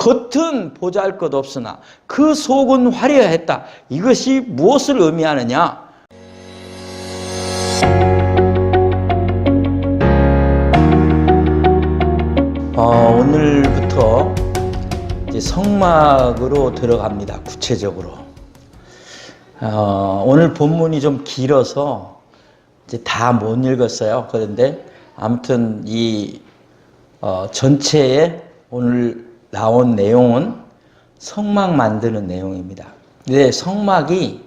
겉은 보잘것없으나 그 속은 화려했다. 이것이 무엇을 의미하느냐? 오늘부터 이제 성막으로 들어갑니다. 구체적으로. 오늘 본문이 좀 길어서 이제 다 못 읽었어요. 그런데 아무튼 이 전체에 오늘 나온 내용은 성막 만드는 내용입니다. 근데 성막이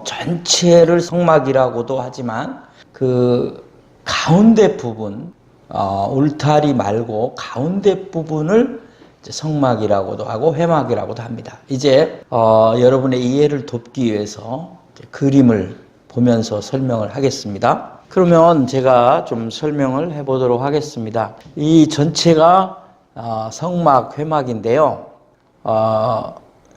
전체를 성막이라고도 하지만 그 가운데 부분, 울타리 말고 가운데 부분을 이제 성막이라고도 하고 회막이라고도 합니다. 이제 여러분의 이해를 돕기 위해서 그림을 보면서 설명을 하겠습니다. 그러면 제가 좀 설명을 해보도록 하겠습니다. 이 전체가 성막, 회막인데요.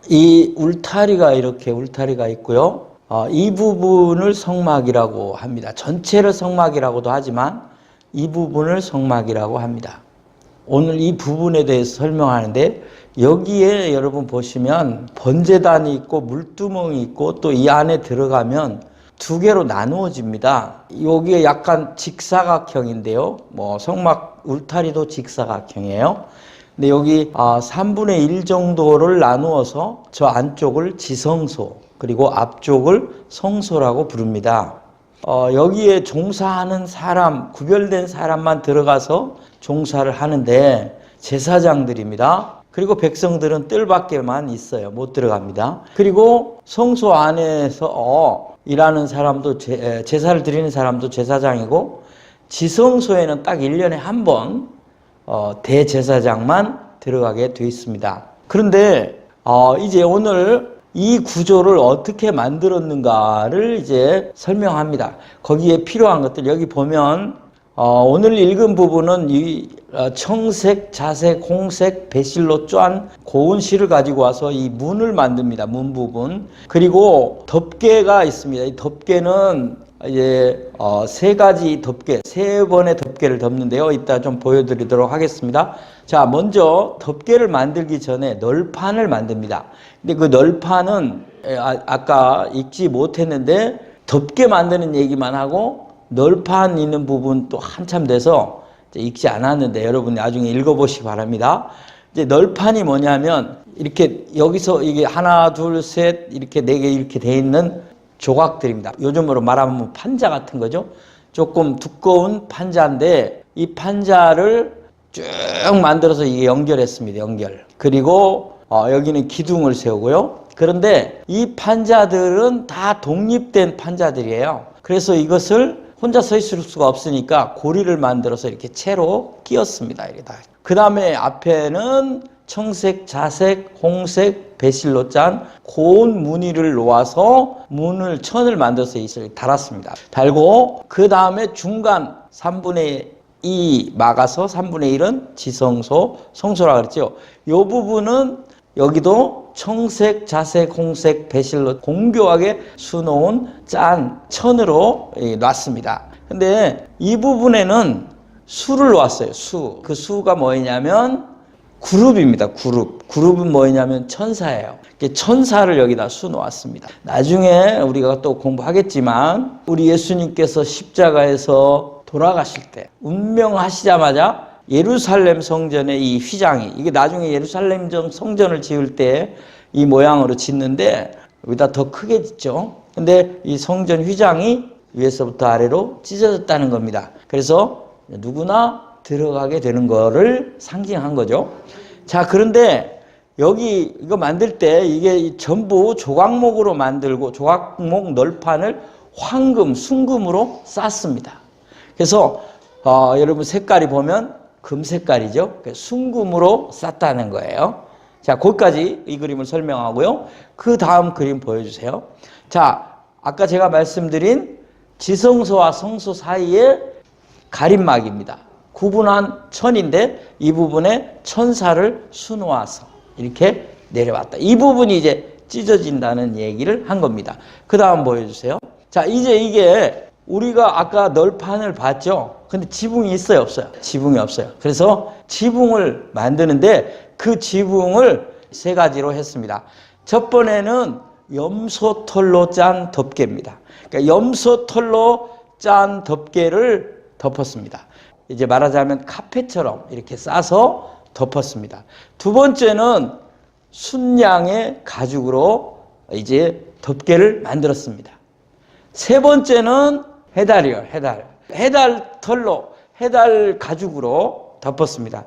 이 울타리가 이렇게 울타리가 있고요. 이 부분을 성막이라고 합니다. 전체를 성막이라고도 하지만 이 부분을 성막이라고 합니다. 오늘 이 부분에 대해서 설명하는데 여기에 여러분 보시면 번제단이 있고 물두멍이 있고 또 이 안에 들어가면 두 개로 나누어집니다. 여기에 약간 직사각형인데요. 성막 울타리도 직사각형이에요. 근데 여기 3분의 1 정도를 나누어서 저 안쪽을 지성소 그리고 앞쪽을 성소라고 부릅니다. 여기에 종사하는 사람, 구별된 사람만 들어가서 종사를 하는데 제사장들입니다. 그리고 백성들은 뜰 밖에만 있어요. 못 들어갑니다. 그리고 성소 안에서 일하는 사람도 제사를 드리는 사람도 제사장이고 지성소에는 딱 1년에 한 번 대제사장만 들어가게 되어 있습니다. 그런데 이제 오늘 이 구조를 어떻게 만들었는가를 이제 설명합니다. 거기에 필요한 것들 여기 보면 오늘 읽은 부분은 이 청색, 자색, 홍색, 배실로 짠 고운 실을 가지고 와서 이 문을 만듭니다. 문 부분. 그리고 덮개가 있습니다. 이 덮개는 이제 세 가지 덮개, 세 번의 덮개를 덮는데요. 이따 좀 보여드리도록 하겠습니다. 자, 먼저 덮개를 만들기 전에 널판을 만듭니다. 근데 그 널판은 아까 읽지 못했는데 덮개 만드는 얘기만 하고 널판 있는 부분 또 한참 돼서 읽지 않았는데 여러분 나중에 읽어보시기 바랍니다. 이제 널판이 뭐냐면 이렇게 여기서 이게 하나, 둘, 셋 이렇게 네 개 이렇게 돼 있는 조각들입니다. 요즘으로 말하면 판자 같은 거죠. 조금 두꺼운 판자인데 이 판자를 쭉 만들어서 이게 연결했습니다. 연결. 그리고 여기는 기둥을 세우고요. 그런데 이 판자들은 다 독립된 판자들이에요. 그래서 이것을 혼자 서 있을 수가 없으니까 고리를 만들어서 이렇게 채로 끼웠습니다. 그 다음에 앞에는 청색, 자색, 홍색, 배실로 짠 고운 무늬를 놓아서 천을 만들어서 달았습니다. 달고 그 다음에 중간 3분의 2 막아서 3분의 1은 지성소, 성소라고 그랬죠. 이 부분은 여기도 청색, 자색, 홍색, 배실로 공교하게 수놓은 짠 천으로 놨습니다. 근데 이 부분에는 수를 놓았어요. 수. 그 수가 뭐냐면 그룹입니다. 그룹은 뭐냐면 천사예요. 천사를 여기다 수 놓았습니다. 나중에 우리가 또 공부하겠지만 우리 예수님께서 십자가에서 돌아가실 때 운명하시자마자 예루살렘 성전의 이 휘장이 이게 나중에 예루살렘 성전을 지을 때 이 모양으로 짓는데 여기다 더 크게 짓죠. 근데 이 성전 휘장이 위에서부터 아래로 찢어졌다는 겁니다. 그래서 누구나 들어가게 되는 거를 상징한 거죠. 자, 그런데 여기 이거 만들 때 이게 전부 조각목으로 만들고 조각목 널판을 황금, 순금으로 쌌습니다. 그래서 여러분 색깔이 보면 금 색깔이죠. 순금으로 쌌다는 거예요. 자, 거기까지 이 그림을 설명하고요. 그 다음 그림 보여주세요. 자, 아까 제가 말씀드린 지성소와 성소 사이에 가림막입니다. 구분한 천인데 이 부분에 천사를 수놓아서 이렇게 내려왔다. 이 부분이 이제 찢어진다는 얘기를 한 겁니다. 그 다음 보여주세요. 자, 이제 이게 우리가 아까 널판을 봤죠? 근데 지붕이 있어요, 없어요? 지붕이 없어요. 그래서 지붕을 만드는데 그 지붕을 세 가지로 했습니다. 첫 번에는 염소털로 짠 덮개입니다. 그러니까 염소털로 짠 덮개를 덮었습니다. 이제 말하자면 카펫처럼 이렇게 싸서 덮었습니다. 두 번째는 순양의 가죽으로 이제 덮개를 만들었습니다. 세 번째는 해달이요, 해달. 해달 털로, 해달 가죽으로 덮었습니다.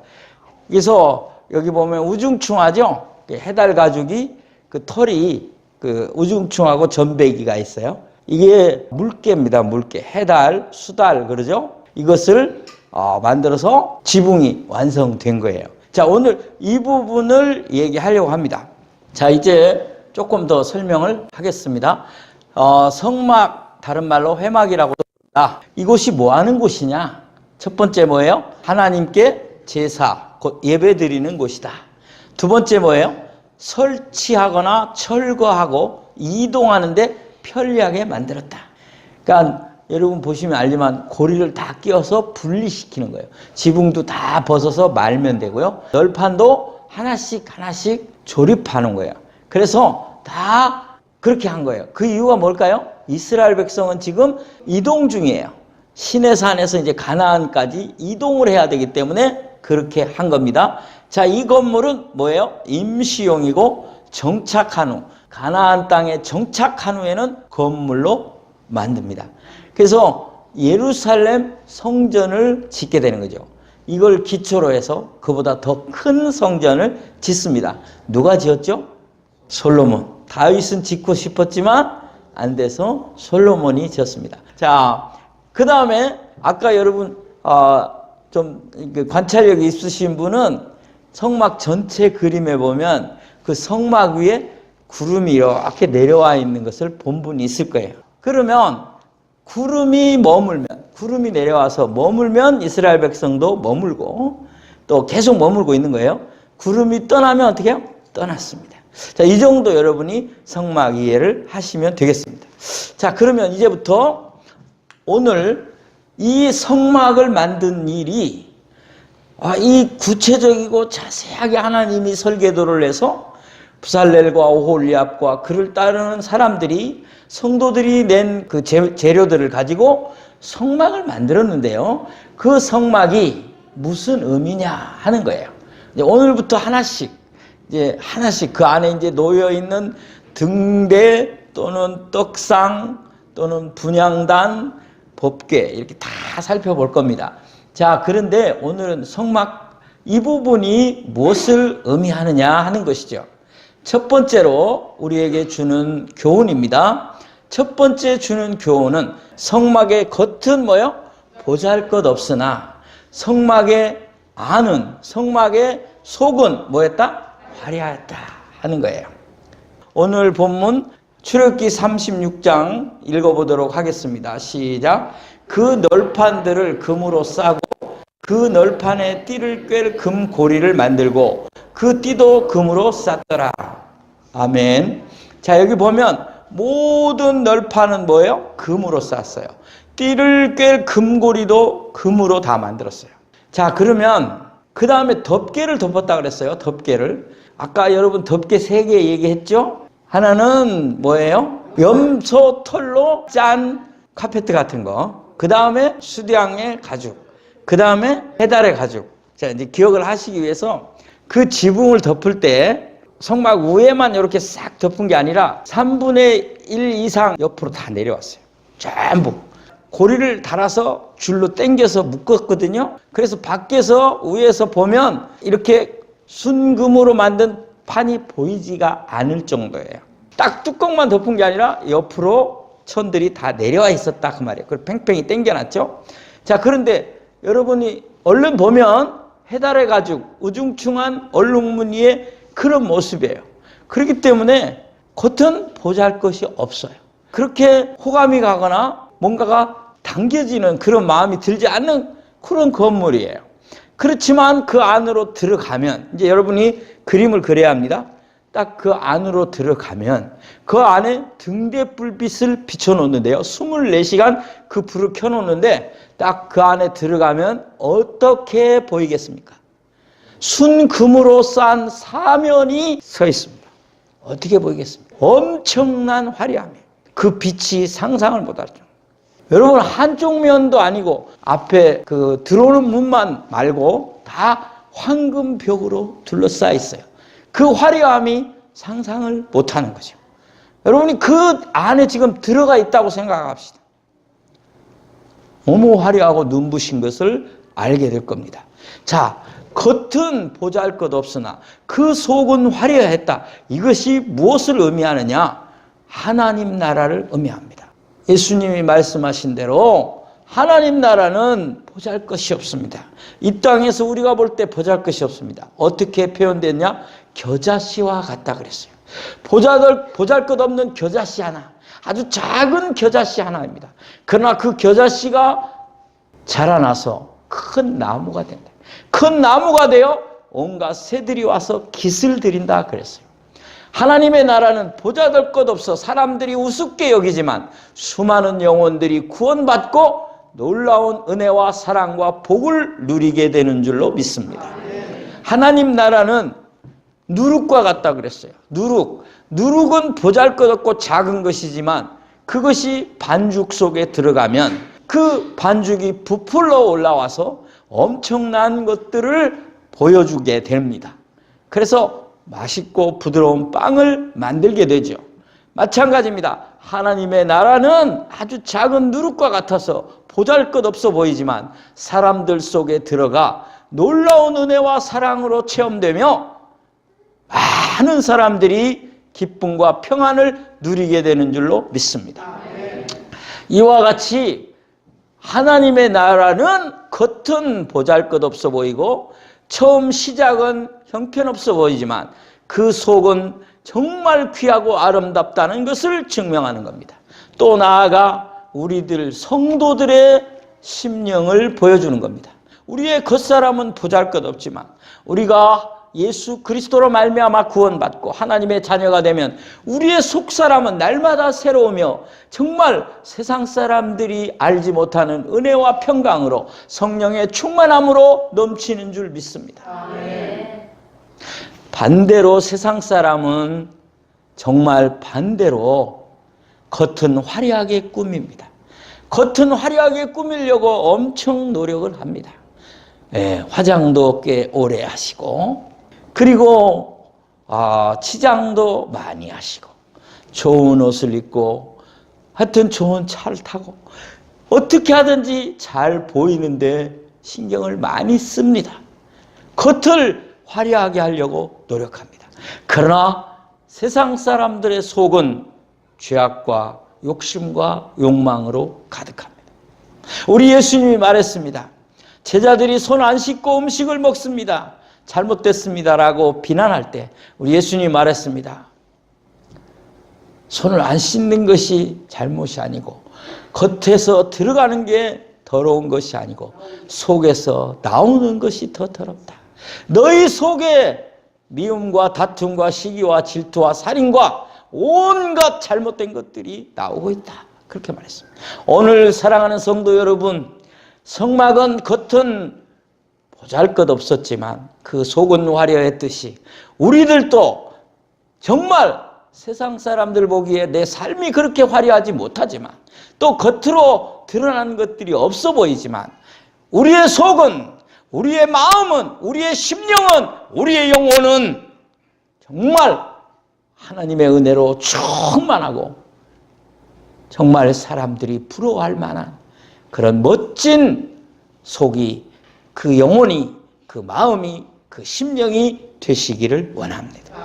그래서 여기 보면 우중충하죠? 해달 가죽이 그 털이 그 우중충하고 전배기가 있어요. 이게 물개입니다, 물개. 해달, 수달, 그러죠? 이것을 만들어서 지붕이 완성된 거예요. 자, 오늘 이 부분을 얘기하려고 합니다. 자, 이제 조금 더 설명을 하겠습니다. 성막, 다른 말로 회막이라고도 합니다. 이곳이 뭐 하는 곳이냐? 첫 번째 뭐예요? 하나님께 제사, 곧 예배 드리는 곳이다. 두 번째 뭐예요? 설치하거나 철거하고 이동하는데 편리하게 만들었다. 그러니까 여러분 보시면 알지만 고리를 다 끼워서 분리시키는 거예요. 지붕도 다 벗어서 말면 되고요. 널판도 하나씩 조립하는 거예요. 그래서 다 그렇게 한 거예요. 그 이유가 뭘까요? 이스라엘 백성은 지금 이동 중이에요. 시내산에서 이제 가나안까지 이동을 해야 되기 때문에 그렇게 한 겁니다. 자, 이 건물은 뭐예요? 임시용이고 정착한 후, 가나안 땅에 정착한 후에는 건물로 만듭니다. 그래서 예루살렘 성전을 짓게 되는 거죠. 이걸 기초로 해서 그보다 더 큰 성전을 짓습니다. 누가 지었죠? 솔로몬. 다윗은 짓고 싶었지만 안 돼서 솔로몬이 지었습니다. 자, 그 다음에 아까 여러분 좀 관찰력이 있으신 분은 성막 전체 그림에 보면 그 성막 위에 구름이 이렇게 내려와 있는 것을 본 분이 있을 거예요. 그러면 구름이 내려와서 머물면 이스라엘 백성도 머물고 또 계속 머물고 있는 거예요. 구름이 떠나면 어떻게 해요? 떠났습니다. 자, 이 정도 여러분이 성막 이해를 하시면 되겠습니다. 자, 그러면 이제부터 오늘 이 성막을 만든 일이 이 구체적이고 자세하게 하나님이 설계도를 해서 부살렐과 오홀리압과 그를 따르는 사람들이 성도들이 낸 그 재료들을 가지고 성막을 만들었는데요. 그 성막이 무슨 의미냐 하는 거예요. 이제 오늘부터 하나씩 그 안에 이제 놓여 있는 등대 또는 떡상 또는 분향단, 법궤 이렇게 다 살펴볼 겁니다. 자, 그런데 오늘은 성막 이 부분이 무엇을 의미하느냐 하는 것이죠. 첫 번째로 우리에게 주는 교훈입니다. 첫 번째 주는 교훈은 성막의 겉은 뭐요? 보잘것없으나 성막의 안은, 성막의 속은 뭐였다? 화려했다 하는 거예요. 오늘 본문 출애굽기 36장 읽어보도록 하겠습니다. 시작. 그 널판들을 금으로 싸고 그 널판에 띠를 꿰 금고리를 만들고 그 띠도 금으로 쌌더라. 아멘. 자, 여기 보면 모든 널판은 뭐예요? 금으로 쌌어요. 띠를 꿰 금고리도 금으로 다 만들었어요. 자, 그러면 그 다음에 덮개를 덮었다 그랬어요. 덮개를. 아까 여러분 덮개 3개 얘기했죠? 하나는 뭐예요? 염소 털로 짠 카페트 같은 거. 그 다음에 수량의 가죽. 그 다음에 해달의 가죽. 자, 이제 기억을 하시기 위해서 그 지붕을 덮을 때 성막 위에만 이렇게 싹 덮은 게 아니라 3분의 1 이상 옆으로 다 내려왔어요. 전부. 고리를 달아서 줄로 당겨서 묶었거든요. 그래서 밖에서 위에서 보면 이렇게 순금으로 만든 판이 보이지가 않을 정도예요. 딱 뚜껑만 덮은 게 아니라 옆으로 천들이 다 내려와 있었다 그 말이에요. 그걸 팽팽히 당겨놨죠. 자, 그런데 여러분이 얼른 보면 해달의 가죽, 우중충한 얼룩무늬의 그런 모습이에요. 그렇기 때문에 겉은 보잘것이 없어요. 그렇게 호감이 가거나 뭔가가 당겨지는 그런 마음이 들지 않는 그런 건물이에요. 그렇지만 그 안으로 들어가면 이제 여러분이 그림을 그려야 합니다. 딱 그 안으로 들어가면 그 안에 등대불빛을 비춰놓는데요. 24시간 그 불을 켜놓는데 딱 그 안에 들어가면 어떻게 보이겠습니까? 순금으로 싼 사면이 서 있습니다. 어떻게 보이겠습니까? 엄청난 화려함이에요. 그 빛이 상상을 못할 정도. 여러분, 한쪽 면도 아니고 앞에 그 들어오는 문만 말고 다 황금벽으로 둘러싸여 있어요. 그 화려함이 상상을 못하는 거죠. 여러분이 그 안에 지금 들어가 있다고 생각합시다. 너무 화려하고 눈부신 것을 알게 될 겁니다. 자, 겉은 보잘것없으나 그 속은 화려했다. 이것이 무엇을 의미하느냐? 하나님 나라를 의미합니다. 예수님이 말씀하신 대로 하나님 나라는 보잘것이 없습니다. 이 땅에서 우리가 볼 때 보잘것이 없습니다. 어떻게 표현됐냐? 겨자씨와 같다 그랬어요. 보잘것없는 겨자씨 하나, 아주 작은 겨자씨 하나입니다. 그러나 그 겨자씨가 자라나서 큰 나무가 된다. 큰 나무가 되어 온갖 새들이 와서 깃을 들인다 그랬어요. 하나님의 나라는 보잘것없어 사람들이 우습게 여기지만 수많은 영혼들이 구원받고 놀라운 은혜와 사랑과 복을 누리게 되는 줄로 믿습니다. 하나님 나라는 누룩과 같다 그랬어요. 누룩은 보잘것없고 작은 것이지만 그것이 반죽 속에 들어가면 그 반죽이 부풀러 올라와서 엄청난 것들을 보여주게 됩니다. 그래서 맛있고 부드러운 빵을 만들게 되죠. 마찬가지입니다. 하나님의 나라는 아주 작은 누룩과 같아서 보잘것없어 보이지만 사람들 속에 들어가 놀라운 은혜와 사랑으로 체험되며 많은 사람들이 기쁨과 평안을 누리게 되는 줄로 믿습니다. 이와 같이 하나님의 나라는 겉은 보잘것없어 보이고 처음 시작은 형편없어 보이지만 그 속은 정말 귀하고 아름답다는 것을 증명하는 겁니다. 또 나아가 우리들 성도들의 심령을 보여주는 겁니다. 우리의 겉사람은 보잘것없지만 우리가 예수 그리스도로 말미암아 구원받고 하나님의 자녀가 되면 우리의 속사람은 날마다 새로우며 정말 세상 사람들이 알지 못하는 은혜와 평강으로 성령의 충만함으로 넘치는 줄 믿습니다. 아멘. 반대로 세상 사람은 정말 반대로 겉은 화려하게 꾸밉니다. 겉은 화려하게 꾸미려고 엄청 노력을 합니다. 화장도 꽤 오래 하시고 그리고 치장도 많이 하시고 좋은 옷을 입고 하여튼 좋은 차를 타고 어떻게 하든지 잘 보이는데 신경을 많이 씁니다. 겉을 화려하게 하려고 노력합니다. 그러나 세상 사람들의 속은 죄악과 욕심과 욕망으로 가득합니다. 우리 예수님이 말했습니다. 제자들이 손 안 씻고 음식을 먹습니다. 잘못됐습니다라고 비난할 때 우리 예수님이 말했습니다. 손을 안 씻는 것이 잘못이 아니고 겉에서 들어가는 게 더러운 것이 아니고 속에서 나오는 것이 더 더럽다. 너희 속에 미움과 다툼과 시기와 질투와 살인과 온갖 잘못된 것들이 나오고 있다. 그렇게 말했습니다. 오늘 사랑하는 성도 여러분, 성막은 겉은 보잘것없었지만 그 속은 화려했듯이 우리들도 정말 세상 사람들 보기에 내 삶이 그렇게 화려하지 못하지만 또 겉으로 드러나는 것들이 없어 보이지만 우리의 속은, 우리의 마음은, 우리의 심령은, 우리의 영혼은 정말 하나님의 은혜로 충만하고 정말 사람들이 부러워할 만한 그런 멋진 속이, 그 영혼이, 그 마음이, 그 심령이 되시기를 원합니다.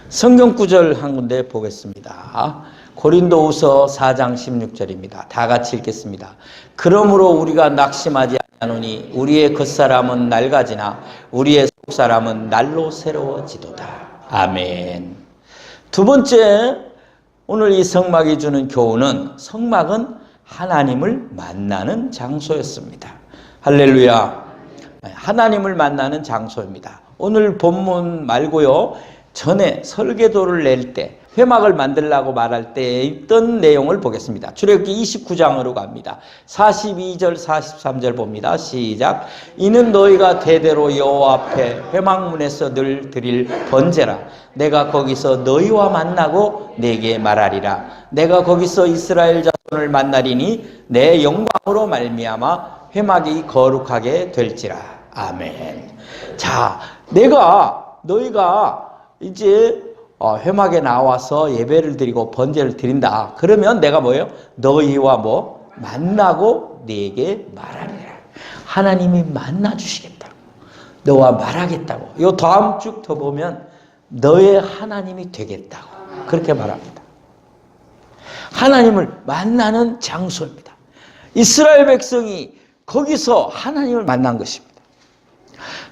성경 구절 한 군데 보겠습니다. 고린도후서 4장 16절입니다. 다 같이 읽겠습니다. 그러므로 우리가 낙심하지 않으니 우리의 겉사람은 낡아지나 우리의 속사람은 날로 새로워지도다. 아멘. 두 번째, 오늘 이 성막이 주는 교훈은 성막은 하나님을 만나는 장소였습니다. 할렐루야. 하나님을 만나는 장소입니다. 오늘 본문 말고요, 전에 설계도를 낼 때 회막을 만들라고 말할 때 있던 내용을 보겠습니다. 출애굽기 29장으로 갑니다. 42절 43절 봅니다. 시작. 이는 너희가 대대로 여호와 앞에 회막문에서 늘 드릴 번제라. 내가 거기서 너희와 만나고 내게 말하리라. 내가 거기서 이스라엘 자손을 만나리니 내 영광으로 말미암아 회막이 거룩하게 될지라. 아멘. 자, 너희가 이제 회막에 나와서 예배를 드리고 번제를 드린다. 그러면 내가 뭐예요? 너희와 만나고 네게 말하리라. 하나님이 만나 주시겠다고. 너와 말하겠다고. 요 다음 쭉 더 보면 너의 하나님이 되겠다고. 그렇게 말합니다. 하나님을 만나는 장소입니다. 이스라엘 백성이 거기서 하나님을 만난 것입니다.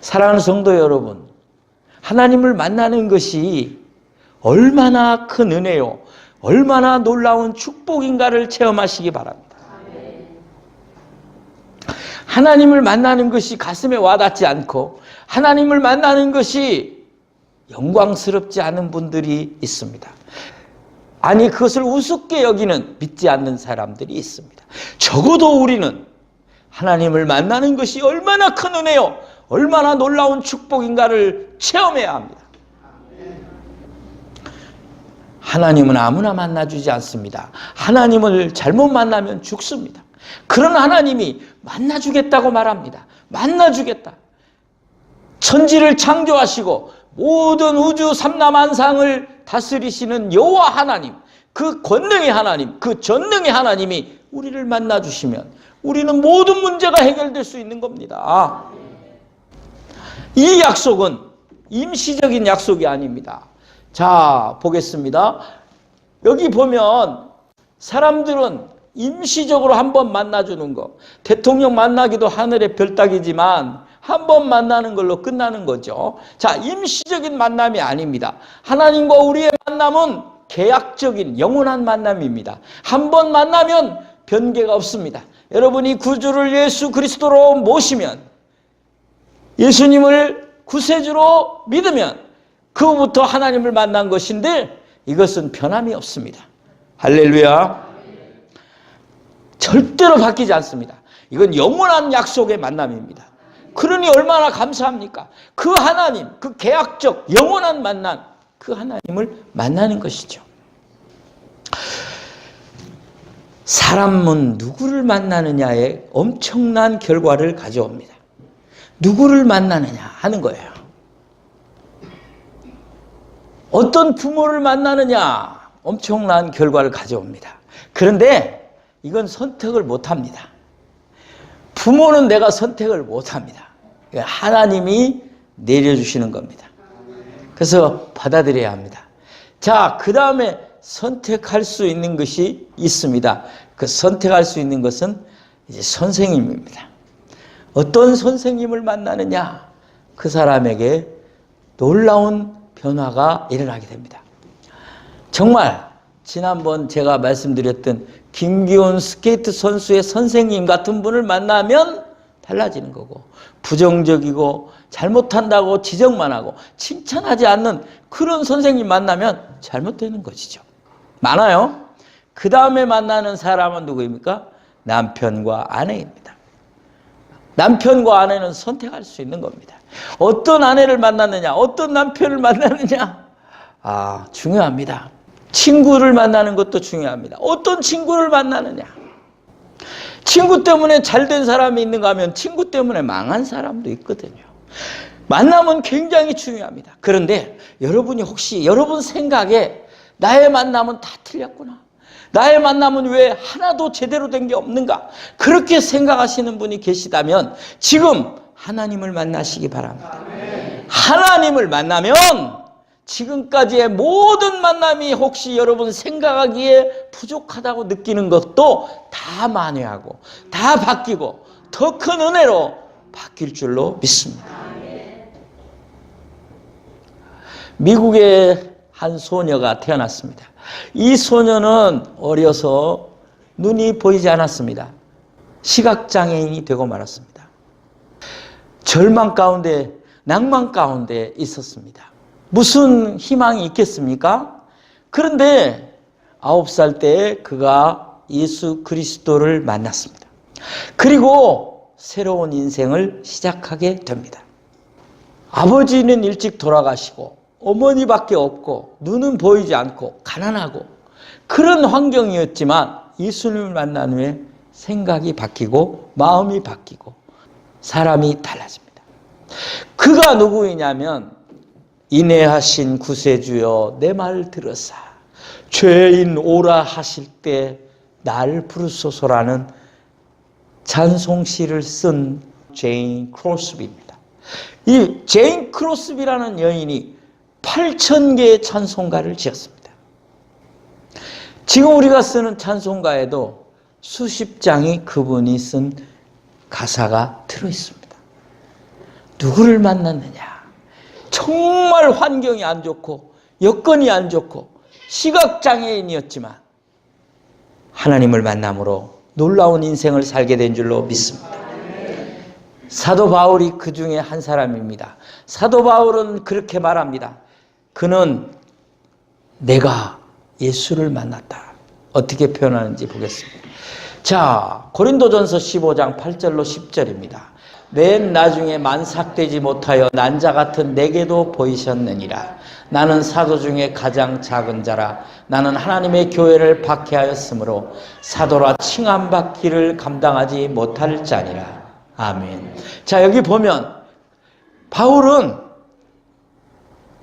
사랑하는 성도 여러분, 하나님을 만나는 것이 얼마나 큰 은혜요, 얼마나 놀라운 축복인가를 체험하시기 바랍니다. 하나님을 만나는 것이 가슴에 와닿지 않고 하나님을 만나는 것이 영광스럽지 않은 분들이 있습니다. 아니, 그것을 우습게 여기는 믿지 않는 사람들이 있습니다. 적어도 우리는 하나님을 만나는 것이 얼마나 큰 은혜요, 얼마나 놀라운 축복인가를 체험해야 합니다. 하나님은 아무나 만나주지 않습니다. 하나님을 잘못 만나면 죽습니다. 그런 하나님이 만나주겠다고 말합니다. 만나주겠다. 천지를 창조하시고 모든 우주 삼라만상을 다스리시는 여호와 하나님, 그 권능의 하나님, 그 전능의 하나님이 우리를 만나주시면 우리는 모든 문제가 해결될 수 있는 겁니다. 이 약속은 임시적인 약속이 아닙니다. 자, 보겠습니다. 여기 보면 사람들은 임시적으로 한번 만나주는 거, 대통령 만나기도 하늘의 별따기지만 한 번 만나는 걸로 끝나는 거죠. 자, 임시적인 만남이 아닙니다. 하나님과 우리의 만남은 계약적인 영원한 만남입니다. 한 번 만나면 변개가 없습니다. 여러분이 구주를 예수 그리스도로 모시면, 예수님을 구세주로 믿으면 그 후부터 하나님을 만난 것인데 이것은 변함이 없습니다. 할렐루야. 절대로 바뀌지 않습니다. 이건 영원한 약속의 만남입니다. 그러니 얼마나 감사합니까? 그 하나님, 그 계약적 영원한 만남, 그 하나님을 만나는 것이죠. 사람은 누구를 만나느냐에 엄청난 결과를 가져옵니다. 누구를 만나느냐 하는 거예요. 어떤 부모를 만나느냐 엄청난 결과를 가져옵니다. 그런데 이건 선택을 못합니다. 부모는 내가 선택을 못합니다. 하나님이 내려주시는 겁니다. 그래서 받아들여야 합니다. 자, 그 다음에 선택할 수 있는 것이 있습니다. 그 선택할 수 있는 것은 이제 선생님입니다. 어떤 선생님을 만나느냐, 그 사람에게 놀라운 변화가 일어나게 됩니다. 정말 지난번 제가 말씀드렸던 김기훈 스케이트 선수의 선생님 같은 분을 만나면 달라지는 거고, 부정적이고 잘못한다고 지적만 하고 칭찬하지 않는 그런 선생님 만나면 잘못되는 것이죠. 많아요. 그 다음에 만나는 사람은 누구입니까? 남편과 아내입니다. 남편과 아내는 선택할 수 있는 겁니다. 어떤 아내를 만나느냐, 어떤 남편을 만나느냐, 중요합니다. 친구를 만나는 것도 중요합니다. 어떤 친구를 만나느냐. 친구 때문에 잘된 사람이 있는가 하면 친구 때문에 망한 사람도 있거든요. 만남은 굉장히 중요합니다. 그런데 여러분이 혹시 여러분 생각에 나의 만남은 다 틀렸구나, 나의 만남은 왜 하나도 제대로 된 게 없는가, 그렇게 생각하시는 분이 계시다면 지금 하나님을 만나시기 바랍니다. 하나님을 만나면 지금까지의 모든 만남이 혹시 여러분 생각하기에 부족하다고 느끼는 것도 다 만회하고 다 바뀌고 더 큰 은혜로 바뀔 줄로 믿습니다. 미국의 한 소녀가 태어났습니다. 이 소녀는 어려서 눈이 보이지 않았습니다. 시각장애인이 되고 말았습니다. 절망 가운데, 낭만 가운데 있었습니다. 무슨 희망이 있겠습니까? 그런데 9살 때 그가 예수 그리스도를 만났습니다. 그리고 새로운 인생을 시작하게 됩니다. 아버지는 일찍 돌아가시고 어머니밖에 없고 눈은 보이지 않고 가난하고 그런 환경이었지만 예수님을 만난 후에 생각이 바뀌고 마음이 바뀌고 사람이 달라집니다. 그가 누구이냐면 인애하신 구세주여 내 말 들으사 죄인 오라 하실 때 날 부르소서라는 찬송시를 쓴 제인 크로스비입니다. 이 제인 크로스비라는 여인이 8,000개의 찬송가를 지었습니다. 지금 우리가 쓰는 찬송가에도 수십 장이 그분이 쓴 가사가 들어있습니다. 누구를 만났느냐? 정말 환경이 안 좋고 여건이 안 좋고 시각장애인이었지만 하나님을 만남으로 놀라운 인생을 살게 된 줄로 믿습니다. 사도 바울이 그 중에 한 사람입니다. 사도 바울은 그렇게 말합니다. 그는 내가 예수를 만났다. 어떻게 표현하는지 보겠습니다. 자, 고린도전서 15장 8절로 10절입니다. 맨 나중에 만삭되지 못하여 난자 같은 내게도 보이셨느니라. 나는 사도 중에 가장 작은 자라. 나는 하나님의 교회를 박해하였으므로 사도라 칭함받기를 감당하지 못할 자니라. 아멘. 자, 여기 보면 바울은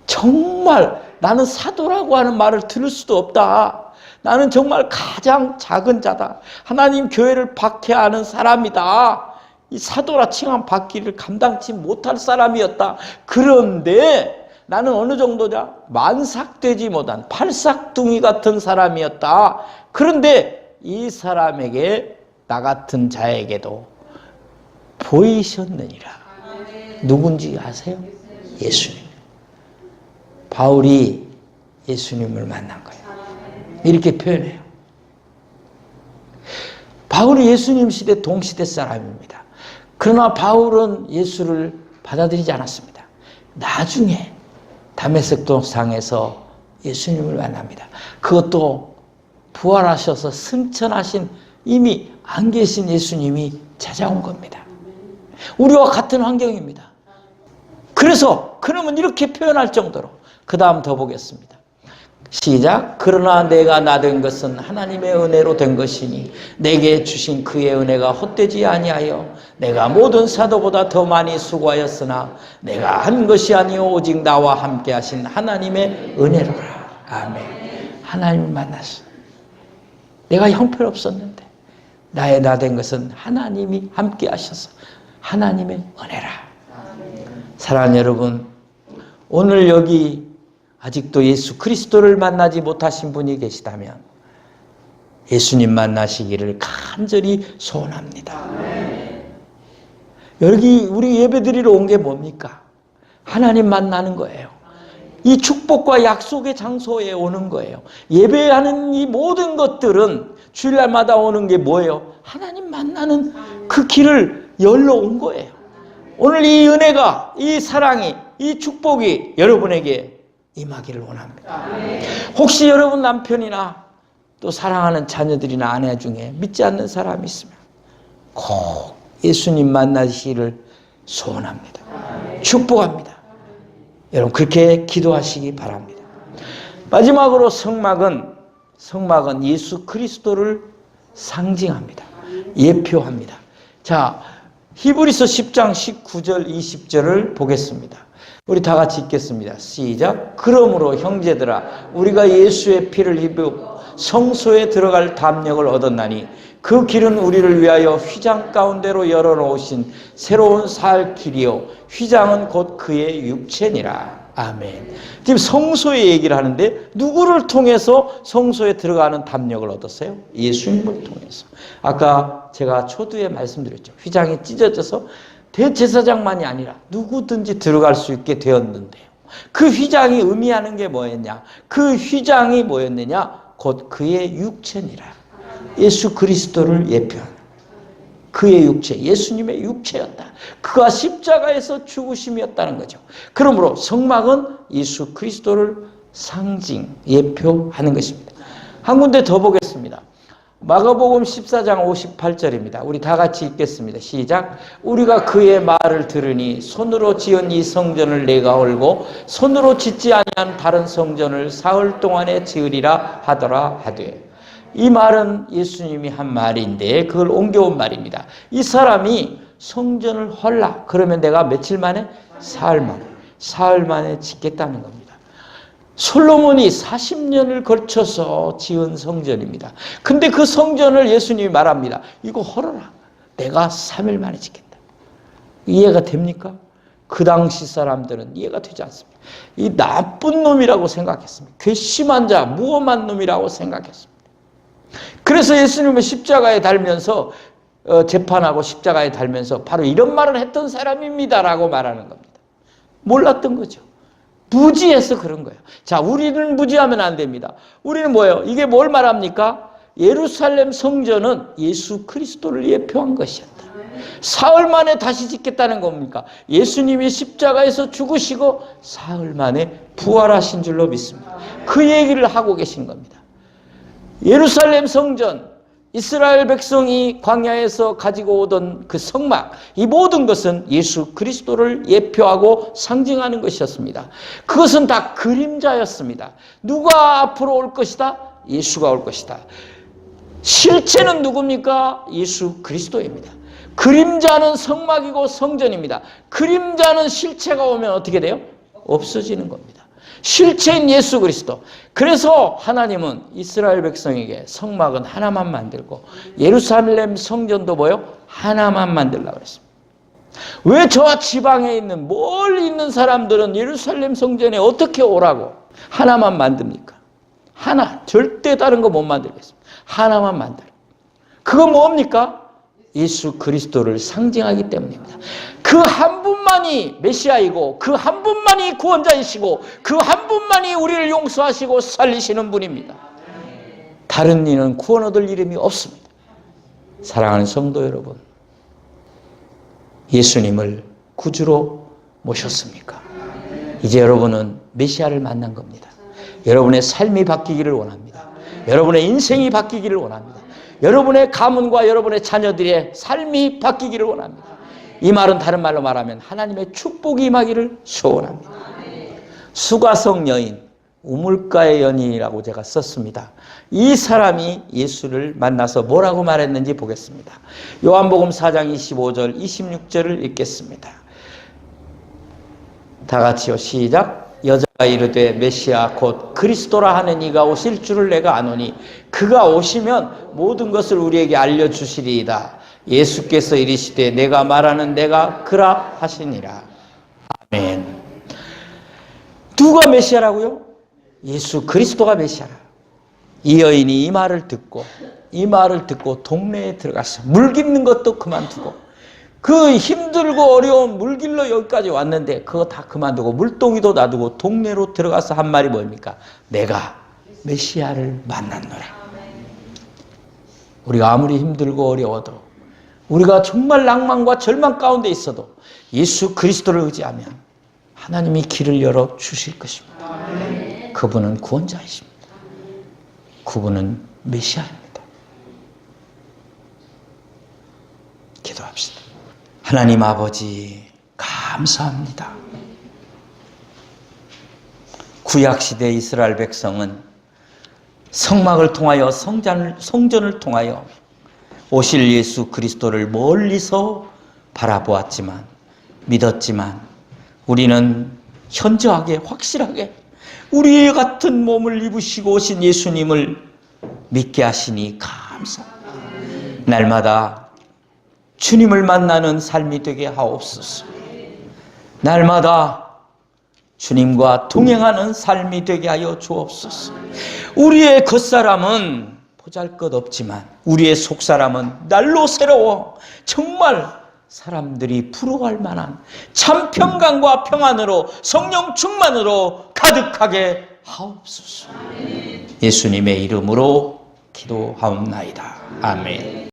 정말 나는 사도라고 하는 말을 들을 수도 없다. 나는 정말 가장 작은 자다. 하나님 교회를 박해하는 사람이다. 이 사도라 칭함 받기를 감당치 못할 사람이었다. 그런데 나는 어느 정도냐? 만삭되지 못한 팔싹둥이 같은 사람이었다. 그런데 이 사람에게 나 같은 자에게도 보이셨느니라. 누군지 아세요? 예수님. 바울이 예수님을 만난 거예요. 이렇게 표현해요. 바울이 예수님 시대 동시대 사람입니다. 그러나 바울은 예수를 받아들이지 않았습니다. 나중에 다메섹 동상에서 예수님을 만납니다. 그것도 부활하셔서 승천하신 이미 안 계신 예수님이 찾아온 겁니다. 우리와 같은 환경입니다. 그래서 그러면 이렇게 표현할 정도로 그 다음 더 보겠습니다. 시작. 그러나 내가 나 된 것은 하나님의 은혜로 된 것이니 내게 주신 그의 은혜가 헛되지 아니하여 내가 모든 사도보다 더 많이 수고하였으나 내가 한 것이 아니오 오직 나와 함께 하신 하나님의 은혜로라. 아멘. 하나님을 만났어. 내가 형편없었는데 나의 나 된 것은 하나님이 함께 하셔서 하나님의 은혜라. 사랑하는 여러분, 오늘 여기 아직도 예수 그리스도를 만나지 못하신 분이 계시다면 예수님 만나시기를 간절히 소원합니다. 여기 우리 예배드리러 온 게 뭡니까? 하나님 만나는 거예요. 이 축복과 약속의 장소에 오는 거예요. 예배하는 이 모든 것들은 주일날마다 오는 게 뭐예요? 하나님 만나는 그 길을 열러 온 거예요. 오늘 이 은혜가, 이 사랑이, 이 축복이 여러분에게 임하기를 원합니다. 혹시 여러분 남편이나 또 사랑하는 자녀들이나 아내 중에 믿지 않는 사람이 있으면 꼭 예수님 만나시기를 소원합니다. 축복합니다. 여러분 그렇게 기도하시기 바랍니다. 마지막으로 성막은 예수 그리스도를 상징합니다. 예표합니다. 자, 히브리서 10장 19절 20절을 보겠습니다. 우리 다 같이 읽겠습니다. 시작. 그러므로 형제들아 우리가 예수의 피를 입어 성소에 들어갈 담력을 얻었나니 그 길은 우리를 위하여 휘장 가운데로 열어놓으신 새로운 살 길이요 휘장은 곧 그의 육체니라. 아멘. 지금 성소의 얘기를 하는데 누구를 통해서 성소에 들어가는 담력을 얻었어요? 예수님을 통해서. 아까 제가 초두에 말씀드렸죠. 휘장이 찢어져서 대제사장만이 아니라 누구든지 들어갈 수 있게 되었는데요. 그 휘장이 의미하는 게 뭐였냐? 그 휘장이 뭐였느냐? 곧 그의 육체니라. 예수 그리스도를 예표하는. 그의 육체, 예수님의 육체였다. 그가 십자가에서 죽으심이었다는 거죠. 그러므로 성막은 예수 그리스도를 상징, 예표하는 것입니다. 한 군데 더 보겠습니다. 마가복음 14장 58절입니다. 우리 다 같이 읽겠습니다. 시작. 우리가 그의 말을 들으니 손으로 지은 이 성전을 내가 헐고 손으로 짓지 아니한 다른 성전을 사흘 동안에 지으리라 하더라 하되. 이 말은 예수님이 한 말인데 그걸 옮겨온 말입니다. 이 사람이 성전을 헐라 그러면 내가 며칠 만에? 사흘 만에 짓겠다는 겁니다. 솔로몬이 40년을 걸쳐서 지은 성전입니다. 근데 그 성전을 예수님이 말합니다. 이거 헐어라. 내가 3일 만에 짓겠다. 이해가 됩니까? 그 당시 사람들은 이해가 되지 않습니다. 이 나쁜 놈이라고 생각했습니다. 괘씸한 자, 무엄한 놈이라고 생각했습니다. 그래서 예수님은 십자가에 달면서 재판하고 십자가에 달면서 바로 이런 말을 했던 사람입니다라고 말하는 겁니다. 몰랐던 거죠. 무지해서 그런 거예요. 자, 우리는 무지하면 안 됩니다. 우리는 뭐예요? 이게 뭘 말합니까? 예루살렘 성전은 예수 그리스도를 예표한 것이었다. 사흘 만에 다시 짓겠다는 겁니까? 예수님이 십자가에서 죽으시고 사흘 만에 부활하신 줄로 믿습니다. 그 얘기를 하고 계신 겁니다. 예루살렘 성전, 이스라엘 백성이 광야에서 가지고 오던 그 성막, 이 모든 것은 예수 그리스도를 예표하고 상징하는 것이었습니다. 그것은 다 그림자였습니다. 누가 앞으로 올 것이다? 예수가 올 것이다. 실체는 누굽니까? 예수 그리스도입니다. 그림자는 성막이고 성전입니다. 그림자는 실체가 오면 어떻게 돼요? 없어지는 겁니다. 실체인 예수 그리스도. 그래서 하나님은 이스라엘 백성에게 성막은 하나만 만들고 예루살렘 성전도 뭐요? 하나만 만들라고 그랬습니다. 왜 저 지방에 있는 멀리 있는 사람들은 예루살렘 성전에 어떻게 오라고 하나만 만듭니까? 하나. 절대 다른 거 못 만들겠습니다. 하나만 만들어. 그건 뭡니까? 예수 그리스도를 상징하기 때문입니다. 그 한 분만이 메시아이고 그 한 분만이 구원자이시고 그 한 분만이 우리를 용서하시고 살리시는 분입니다. 다른 이는 구원 얻을 이름이 없습니다. 사랑하는 성도 여러분, 예수님을 구주로 모셨습니까? 이제 여러분은 메시아를 만난 겁니다. 여러분의 삶이 바뀌기를 원합니다. 여러분의 인생이 바뀌기를 원합니다. 여러분의 가문과 여러분의 자녀들의 삶이 바뀌기를 원합니다. 이 말은 다른 말로 말하면 하나님의 축복이 임하기를 소원합니다. 수가성 여인, 우물가의 연인이라고 제가 썼습니다. 이 사람이 예수를 만나서 뭐라고 말했는지 보겠습니다. 요한복음 4장 25절, 26절을 읽겠습니다. 다 같이요. 시작. 여자가 이르되 메시아 곧 그리스도라 하는 이가 오실 줄을 내가 아노니 그가 오시면 모든 것을 우리에게 알려주시리이다. 예수께서 이르시되 내가 말하는 내가 그라 하시니라. 아멘. 누가 메시아라고요? 예수 그리스도가 메시아라. 이 여인이 이 말을 듣고 동네에 들어갔어. 물 깁는 것도 그만두고 그 힘들고 어려운 물길로 여기까지 왔는데 그거 다 그만두고 물동이도 놔두고 동네로 들어가서 한 말이 뭡니까? 내가 메시아를 만났노라. 우리가 아무리 힘들고 어려워도 우리가 정말 낭만과 절망 가운데 있어도 예수 그리스도를 의지하면 하나님이 길을 열어 주실 것입니다. 그분은 구원자이십니다. 그분은 메시아입니다. 기도합시다. 하나님 아버지 감사합니다. 구약시대 이스라엘 백성은 성막을 통하여 성전을 통하여 오실 예수 그리스도를 멀리서 바라보았지만 믿었지만 우리는 현저하게 확실하게 우리의 같은 몸을 입으시고 오신 예수님을 믿게 하시니 감사합니다. 날마다 주님을 만나는 삶이 되게 하옵소서. 날마다 주님과 동행하는 삶이 되게 하여 주옵소서. 우리의 겉사람은 보잘것없지만 우리의 속사람은 날로 새로워 정말 사람들이 부러워할 만한 참 평강과 평안으로 성령 충만으로 가득하게 하옵소서. 예수님의 이름으로 기도하옵나이다. 아멘.